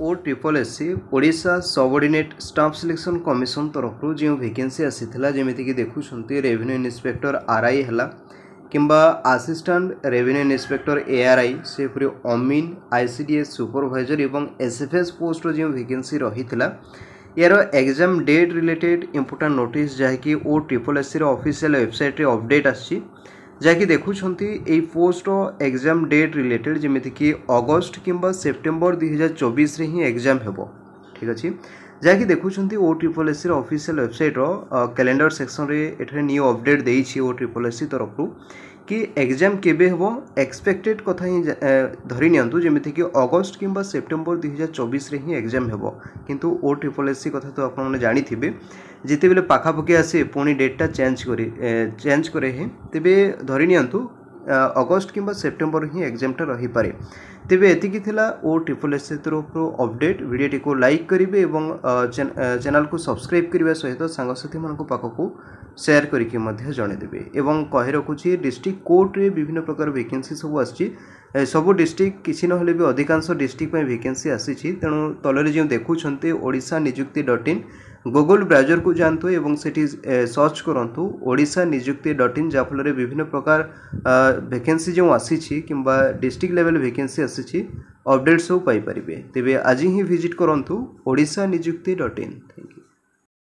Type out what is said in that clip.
ओ triple SC Odisha subordinate staff selection commission तरफ जो vacancy आसीथिला जेमिति कि देखुछंती रेवेन्यू इन्स्पेक्टर आरआई हला किंबा असिस्टेंट रेवेन्यू इन्स्पेक्टर एआरआई से पूरी अमीन आईसीडीएस सुपरवाइजर एवं एसएफएस पोस्ट जो वैकेंसी रहिथिला यार exam date related important notice जहाँकि ओ ट्रिपल एससी ऑफिशियल वेबसाइट रे अपडेट आछि जहाँकि देखुछंती ए पोस्ट एग्जाम डेट रिलेटेड जमीती कि अगस्ट किंबा सेप्टेम्बर 2024 रे ही एग्जाम हेबो। ठीक अच्छे जहाँकि देखुछंती O triple SC official website calendar section रे एठरे न्यू अपडेट देइछि ओ ट्रिपल एससी तरफ कि एग्जाम केबे हेबो एक्सपेक्टेड कथा ही धरि नियंतु जेमिति कि अगस्ट किंबा सेप्टेम्बर 2024 रे ही एग्जाम हेबो किंतु ओ ट्रिपल एससी कथा तो आपन माने जानि थिबे जिते बेले पाखापाखि आसे पुणी डेटा चेंज करे हे तेबे धरि नियंतु अगस्ट किंबा सेप्टेम्बर ही एग्जामटा रही पारे तेबे एतिकी थिला ओ ट्रिपल एससी तरफ अपडेट वीडियोटी को लाइक करिवे एवं चैनल को सब्सक्राइब करबा सहित सांगसाथी मानक पाखकू शेयर करके मध्य जणे देबे एवं कहि रखुची डिस्ट्रिक्ट कोर्ट रे विभिन्न प्रकार वैकेंसी सब आछि सब डिस्ट्रिक्ट किसी नहले भी अधिकांश डिस्ट्रिक्ट में वैकेंसी आसी तेणु तलरे जो देखुछंते ओडिशा निजुक्ति.in गूगल ब्राउजर को जानतु एवं सेठी सर्च करंतु ओडिशा निजुक्ति.in जाफल विभिन्न प्रकार वैकेंसी जो आसी किंबा डिस्ट्रिक्ट लेवल वैकेंसी आसी अपडेट सब पाई परिबे तेबे आज ही विजिट करंतु ओडिशा निजुक्ति.in।